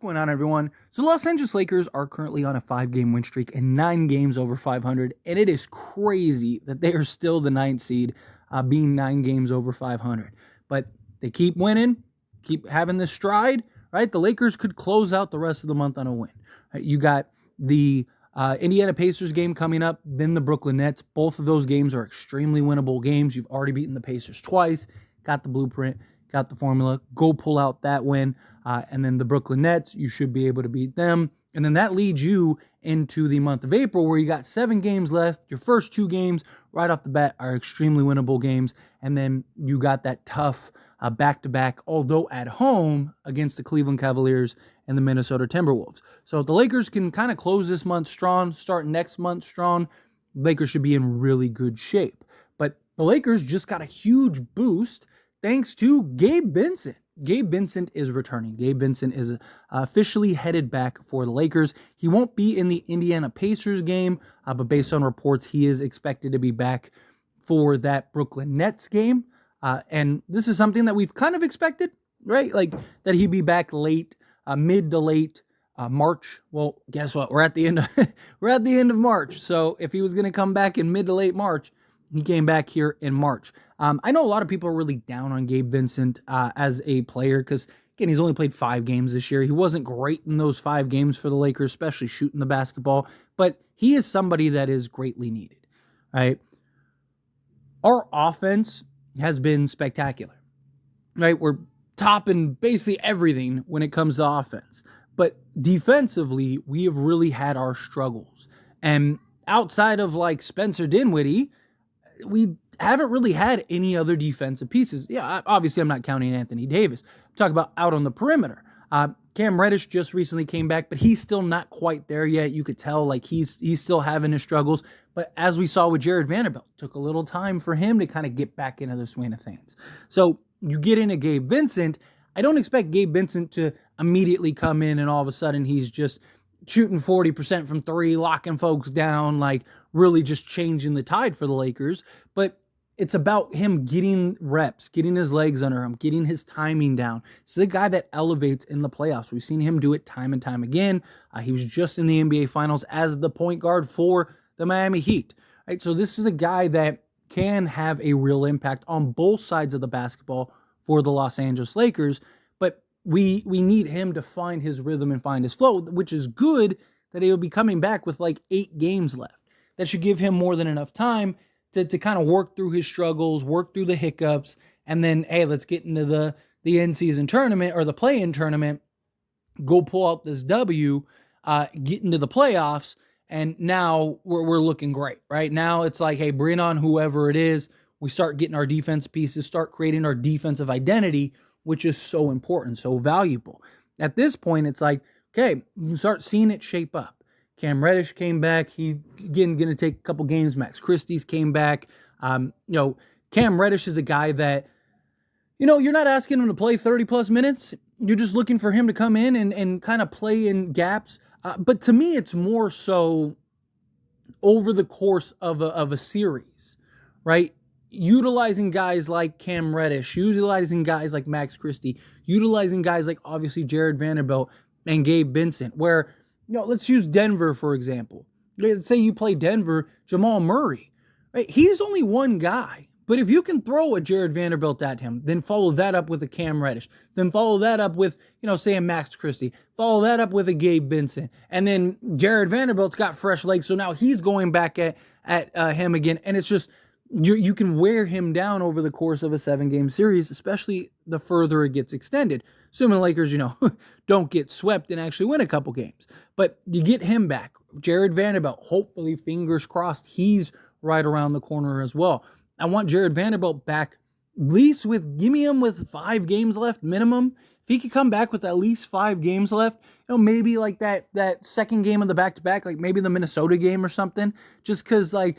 What's going on, everyone? So the Los Angeles Lakers are currently on a 5-game win streak and 9 games over 500, and it is crazy that they are still the 9th seed, being 9 games over 500. But they keep winning, keep having this stride, right? The Lakers could close out the rest of the month on a win. Right? You got the Indiana Pacers game coming up, then the Brooklyn Nets. Both of those games are extremely winnable games. You've already beaten the Pacers twice, got the blueprint, got the formula. Go pull out that win. And then the Brooklyn Nets, you should be able to beat them. And then that leads you into the month of April where you got 7 games left. Your first 2 games right off the bat are extremely winnable games. And then you got that tough back-to-back, although at home, against the Cleveland Cavaliers and the Minnesota Timberwolves. So if the Lakers can kind of close this month strong, start next month strong, Lakers should be in really good shape. But the Lakers just got a huge boost thanks to Gabe Vincent. Gabe Vincent is returning. Gabe Vincent is officially headed back for the Lakers. He won't be in the Indiana Pacers game, but based on reports, he is expected to be back for that Brooklyn Nets game. And this is something that we've kind of expected, right? Like that he'd be back late, mid to late March. Well, guess what? We're at the end of March. So if he was going to come back in mid to late March, he came back here in March. I know a lot of people are really down on Gabe Vincent as a player because, again, he's only played 5 games this year. He wasn't great in those 5 games for the Lakers, especially shooting the basketball, but he is somebody that is greatly needed, right? Our offense has been spectacular, right? We're topping basically everything when it comes to offense, but defensively, we have really had our struggles. And outside of like Spencer Dinwiddie, we haven't really had any other defensive pieces. Yeah, obviously I'm not counting Anthony Davis. I'm talking about out on the perimeter. Cam Reddish just recently came back, but he's still not quite there yet. You could tell like he's still having his struggles. But as we saw with Jared Vanderbilt, took a little time for him to kind of get back into the swing of things. So you get into Gabe Vincent. I don't expect Gabe Vincent to immediately come in and all of a sudden he's just shooting 40% from 3, locking folks down, like really just changing the tide for the Lakers. But it's about him getting reps, getting his legs under him, getting his timing down. This is a guy that elevates in the playoffs. We've seen him do it time and time again. He was just in the NBA Finals as the point guard for the Miami Heat. Right? So this is a guy that can have a real impact on both sides of the basketball for the Los Angeles Lakers. But we need him to find his rhythm and find his flow, which is good that he'll be coming back with like 8 games left. That should give him more than enough time to kind of work through his struggles, work through the hiccups, and then, hey, let's get into the in-season tournament or the play-in tournament, go pull out this W, get into the playoffs, and now we're looking great, right? Now it's like, hey, bring on whoever it is. We start getting our defense pieces, start creating our defensive identity, which is so important, so valuable. At this point, it's like, okay, you start seeing it shape up. Cam Reddish came back. He, again, going to take a couple games. Max Christie's came back. Cam Reddish is a guy that, you're not asking him to play 30-plus minutes. You're just looking for him to come in and kind of play in gaps. But to me, it's more so over the course of a series, right? Utilizing guys like Cam Reddish, utilizing guys like Max Christie, utilizing guys like, obviously, Jared Vanderbilt and Gabe Vincent, where, let's use Denver, for example. Let's say you play Denver, Jamal Murray, right? He's only one guy. But if you can throw a Jared Vanderbilt at him, then follow that up with a Cam Reddish, then follow that up with, say a Max Christie, follow that up with a Gabe Vincent, and then Jared Vanderbilt's got fresh legs, so now he's going back at him again, and it's just, you can wear him down over the course of a 7-game series, especially the further it gets extended. Assuming the Lakers, don't get swept and actually win a couple games. But you get him back. Jared Vanderbilt, hopefully, fingers crossed, he's right around the corner as well. I want Jared Vanderbilt back, at least give me him with 5 games left minimum. If he could come back with at least 5 games left, maybe like that second game of the back-to-back, like maybe the Minnesota game or something, just because, like,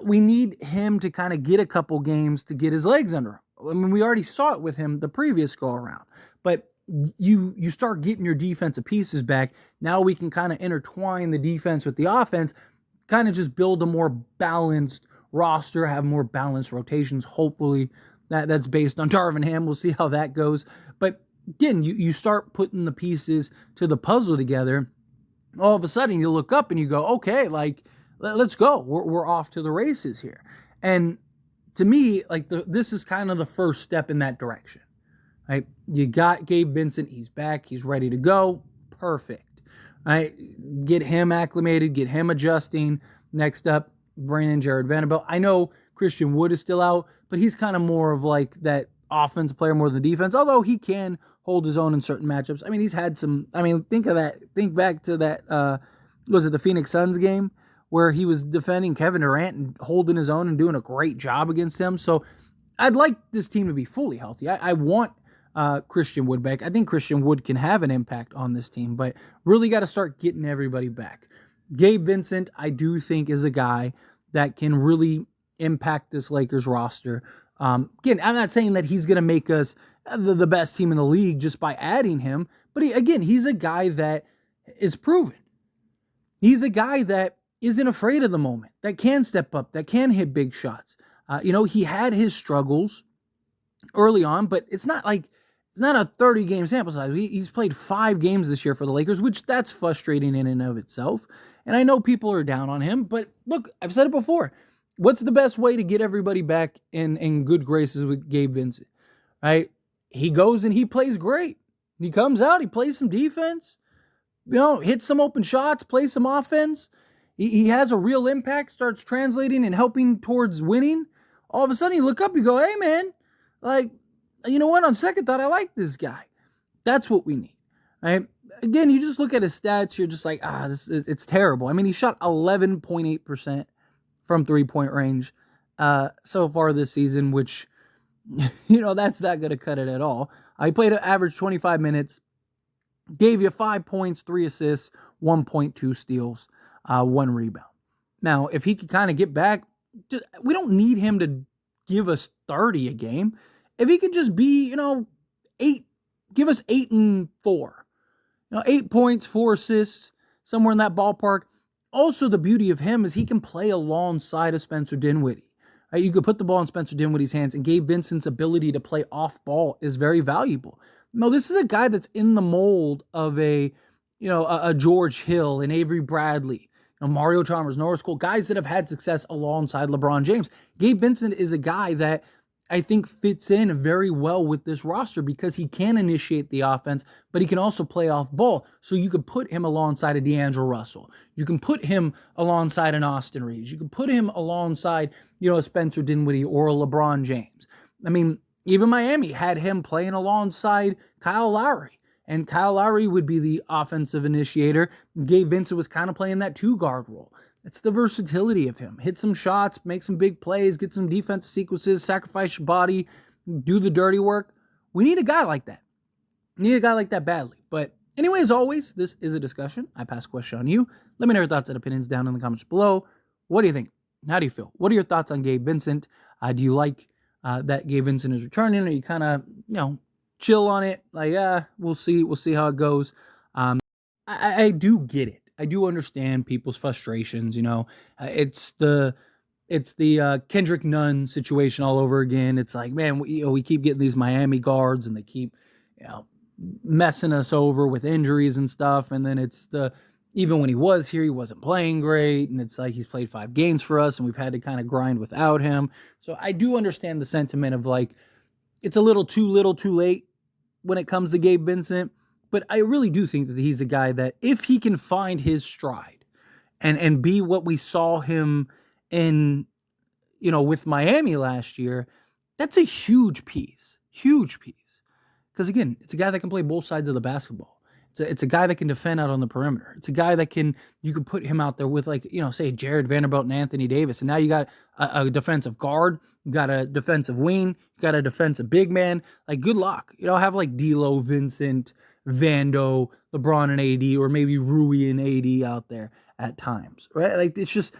we need him to kind of get a couple games to get his legs under him. I mean, we already saw it with him the previous go-around. But you start getting your defensive pieces back. Now we can kind of intertwine the defense with the offense, kind of just build a more balanced roster, have more balanced rotations. Hopefully that's based on Darvin Ham. We'll see how that goes. But again, you start putting the pieces to the puzzle together. All of a sudden, you look up and you go, okay, like, let's go. We're off to the races here. And to me, like, this is kind of the first step in that direction. Right? You got Gabe Vincent. He's back. He's ready to go. Perfect. Right? Get him acclimated. Get him adjusting. Next up, bring in Jared Vanderbilt. I know Christian Wood is still out, but he's kind of more of like that offense player more than defense, although he can hold his own in certain matchups. I mean, he's had some, I mean, think back to that, was it the Phoenix Suns game where he was defending Kevin Durant and holding his own and doing a great job against him. So I'd like this team to be fully healthy. I want Christian Wood back. I think Christian Wood can have an impact on this team, but really got to start getting everybody back. Gabe Vincent, I do think, is a guy that can really impact this Lakers roster. Again, I'm not saying that he's going to make us the best team in the league just by adding him, but he's a guy that is proven. He's a guy that isn't afraid of the moment, that can step up, that can hit big shots. He had his struggles early on, but it's not a 30-game sample size. He's played 5 games this year for the Lakers, which that's frustrating in and of itself. And I know people are down on him, but look, I've said it before. What's the best way to get everybody back in good graces with Gabe Vincent? Right? He goes and he plays great. He comes out, he plays some defense, hits some open shots, plays some offense. He has a real impact, starts translating and helping towards winning. All of a sudden, you look up, you go, hey, man, like, you know what? On second thought, I like this guy. That's what we need. Right? Again, you just look at his stats, you're just like, it's terrible. I mean, he shot 11.8% from three-point range so far this season, which, that's not going to cut it at all. He played an average 25 minutes, gave you 5 points, 3 assists, 1.2 steals, 1 rebound. Now, if he could kind of get back, we don't need him to give us 30 a game. If he could just be, 8, give us 8 and 4. 8 points, 4 assists, somewhere in that ballpark. Also, the beauty of him is he can play alongside of Spencer Dinwiddie. Right? You could put the ball in Spencer Dinwiddie's hands, and Gabe Vincent's ability to play off ball is very valuable. No, this is a guy that's in the mold of a George Hill and Avery Bradley, Mario Chalmers, Norris Cole, guys that have had success alongside LeBron James. Gabe Vincent is a guy that I think fits in very well with this roster because he can initiate the offense, but he can also play off ball. So you could put him alongside a D'Angelo Russell. You can put him alongside an Austin Reeves. You can put him alongside, a Spencer Dinwiddie or a LeBron James. I mean, even Miami had him playing alongside Kyle Lowry, and Kyle Lowry would be the offensive initiator. Gabe Vincent was kind of playing that 2-guard role. It's the versatility of him. Hit some shots, make some big plays, get some defensive sequences, sacrifice your body, do the dirty work. We need a guy like that. We need a guy like that badly. But anyway, as always, this is a discussion. I pass a question on you. Let me know your thoughts and opinions down in the comments below. What do you think? How do you feel? What are your thoughts on Gabe Vincent? Do you like that Gabe Vincent is returning? Or you kind of, chill on it? Like, we'll see. We'll see how it goes. I do get it. I do understand people's frustrations. It's the Kendrick Nunn situation all over again. It's like, man, we keep getting these Miami guards and they keep, messing us over with injuries and stuff. And then even when he was here, he wasn't playing great. And it's like, he's played 5 games for us and we've had to kind of grind without him. So I do understand the sentiment of like, it's a little too late when it comes to Gabe Vincent. But I really do think that he's a guy that if he can find his stride and be what we saw him in, with Miami last year, that's a huge piece. Because again, it's a guy that can play both sides of the basketball. It's a guy that can defend out on the perimeter. It's a guy that you can put him out there with say Jared Vanderbilt and Anthony Davis. And now you got a defensive guard, you got a defensive wing, you got a defensive big man. Like, good luck. Have like D'Lo, Vincent, Vando, LeBron and AD, or maybe Rui and AD out there at times, right? Like, it's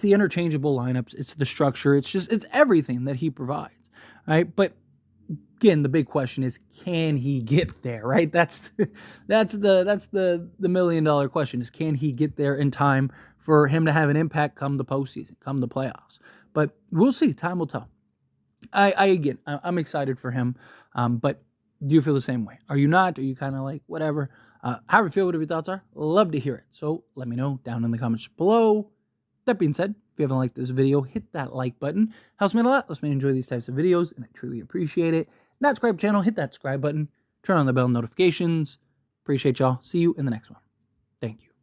the interchangeable lineups. It's the structure. It's everything that he provides, right? But again, the big question is, can he get there, right? That's the $1 million question is, can he get there in time for him to have an impact come the postseason, come the playoffs? But we'll see. Time will tell. I'm excited for him. But Do you feel the same way? Are you not? Are you kind of like, whatever? However you feel, whatever your thoughts are, love to hear it. So let me know down in the comments below. That being said, if you haven't liked this video, hit that like button. Helps me a lot. Lets me enjoy these types of videos, and I truly appreciate it. Not subscribe to the channel, hit that subscribe button. Turn on the bell notifications. Appreciate y'all. See you in the next one. Thank you.